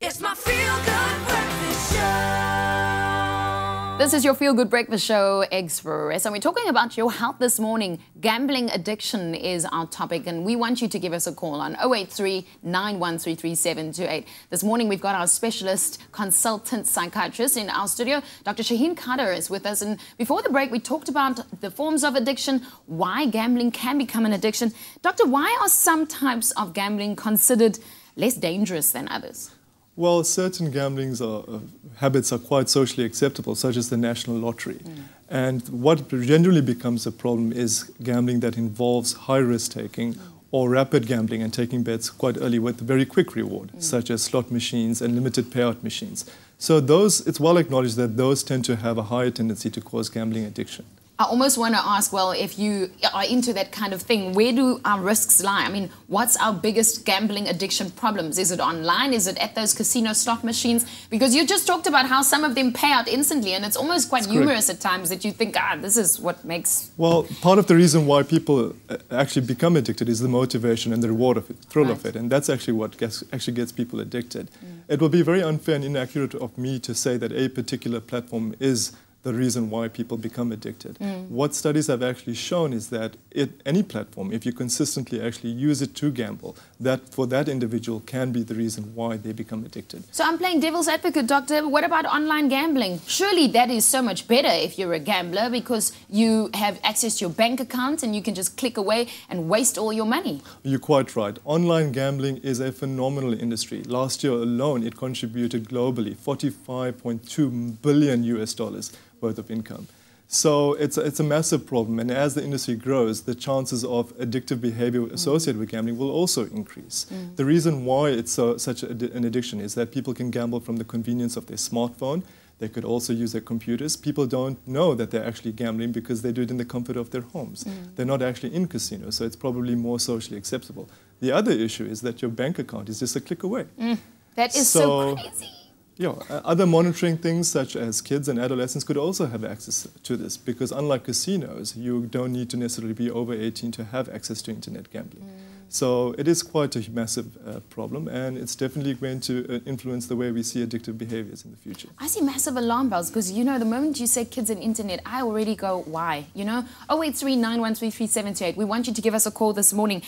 It's my feel-good breakfast show. This is your feel-good breakfast show, Expresso, and we're talking about your health this morning. Gambling addiction is our topic, and we want you to give us a call on 083 913 3728. This morning, we've got our specialist consultant psychiatrist in our studio. Dr. Shaheen Kader is with us, and before the break, we talked about the forms of addiction, why gambling can become an addiction. Doctor, why are some types of gambling considered less dangerous than others? Well, certain gambling habits are quite socially acceptable, such as the national lottery. And what generally becomes a problem is gambling that involves high risk-taking or rapid gambling and taking bets quite early with very quick reward, such as slot machines and limited payout machines. So it's well acknowledged that those tend to have a higher tendency to cause gambling addiction. I almost want to ask, well, if you are into that kind of thing, where do our risks lie? I mean, what's our biggest gambling addiction problems? Is it online? Is it at those casino slot machines? Because you just talked about how some of them pay out instantly, and it's almost quite humorous at times that you think, this is what makes... Well, part of the reason why people actually become addicted is the motivation and the reward of it, thrill of it, and that's actually what gets people addicted. It will be very unfair and inaccurate of me to say that a particular platform is the reason why people become addicted. What studies have actually shown is that any platform, if you consistently actually use it to gamble, that for that individual can be the reason why they become addicted. So I'm playing devil's advocate, doctor. What about online gambling? Surely that is so much better if you're a gambler because you have access to your bank account and you can just click away and waste all your money. You're quite right. Online gambling is a phenomenal industry. Last year alone, it contributed globally $45.2 billion worth of income. So it's a massive problem, and as the industry grows, the chances of addictive behavior associated with gambling will also increase. The reason why it's such an addiction is that people can gamble from the convenience of their smartphone. They could also use their computers. People don't know that they're actually gambling because they do it in the comfort of their homes. They're not actually in casinos, so it's probably more socially acceptable. The other issue is that your bank account is just a click away. That is so crazy. Yeah, other monitoring things such as kids and adolescents could also have access to this because unlike casinos, you don't need to necessarily be over 18 to have access to internet gambling. So it is quite a massive problem, and it's definitely going to influence the way we see addictive behaviors in the future. I see massive alarm bells because, you know, the moment you say kids and internet, I already go, why? You know, 083 913 3728. We want you to give us a call this morning.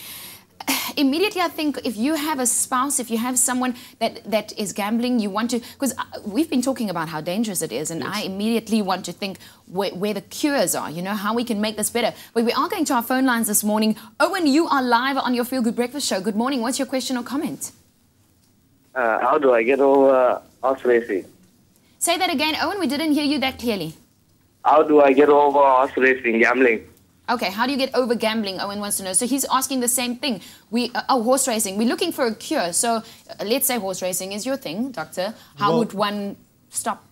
Immediately, I think if you have a spouse, if you have someone that is gambling, you want to, because we've been talking about how dangerous it is, and I immediately want to think where the cures are, you know, how we can make this better. But we are going to our phone lines this morning. Owen, you are live on your Feel Good Breakfast Show. Good morning. What's your question or comment? How do I get over horse racing? Say that again, Owen. We didn't hear you that clearly. How do I get over horse racing, gambling? Okay, how do you get over gambling? Owen wants to know. So he's asking the same thing. Horse racing. We're looking for a cure. So let's say horse racing is your thing, doctor. How would one stop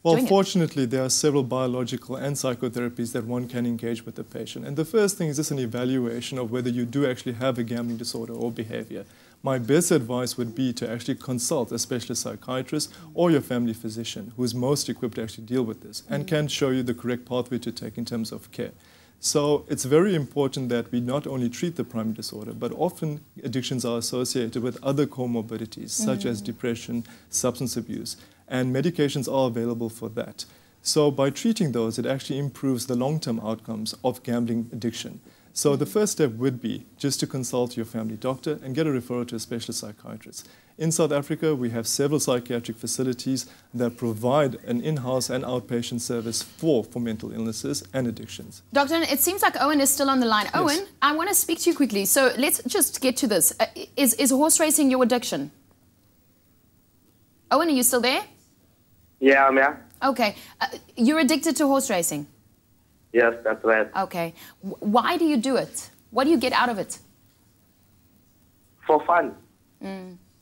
Well, doing it? Fortunately, there are several biological and psychotherapies that one can engage with the patient. And the first thing is just an evaluation of whether you do actually have a gambling disorder or behavior. My best advice would be to actually consult a specialist psychiatrist or your family physician who is most equipped to actually deal with this and can show you the correct pathway to take in terms of care. So it's very important that we not only treat the primary disorder, but often addictions are associated with other comorbidities, such as depression, substance abuse, and medications are available for that. So by treating those, it actually improves the long-term outcomes of gambling addiction. So the first step would be just to consult your family doctor and get a referral to a specialist psychiatrist. In South Africa, we have several psychiatric facilities that provide an in-house and outpatient service for mental illnesses and addictions. Doctor, it seems like Owen is still on the line. Yes. Owen, I want to speak to you quickly. So let's just get to this. Is horse racing your addiction? Owen, are you still there? Yeah, I'm here. Okay. You're addicted to horse racing? Yes, that's right. Okay. Why do you do it? What do you get out of it? For fun.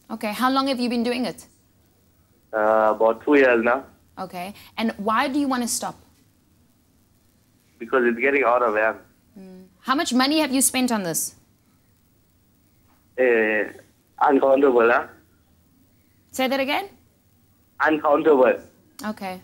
Okay. How long have you been doing it? About 2 years now. Okay. And why do you want to stop? Because it's getting out of hand. How much money have you spent on this? Uncountable, huh? Say that again? Uncountable. Okay.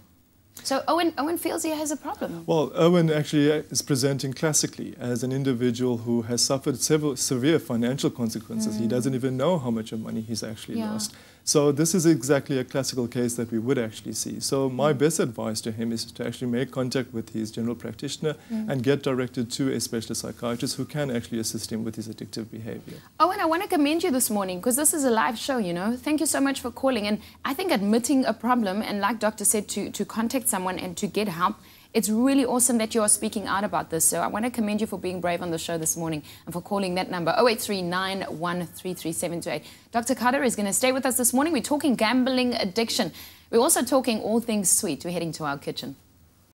So Owen feels he has a problem. Well, Owen actually is presenting classically as an individual who has suffered several severe financial consequences. He doesn't even know how much of money he's actually lost. So this is exactly a classical case that we would actually see. So my best advice to him is to actually make contact with his general practitioner and get directed to a specialist psychiatrist who can actually assist him with his addictive behavior. Oh, and I want to commend you this morning because this is a live show, you know. Thank you so much for calling. And I think admitting a problem and like Doctor said, to contact someone and to get help, it's really awesome that you are speaking out about this. So I want to commend you for being brave on the show this morning and for calling that number 0839133728. Dr. Carter is going to stay with us this morning. We're talking gambling addiction. We're also talking all things sweet. We're heading to our kitchen.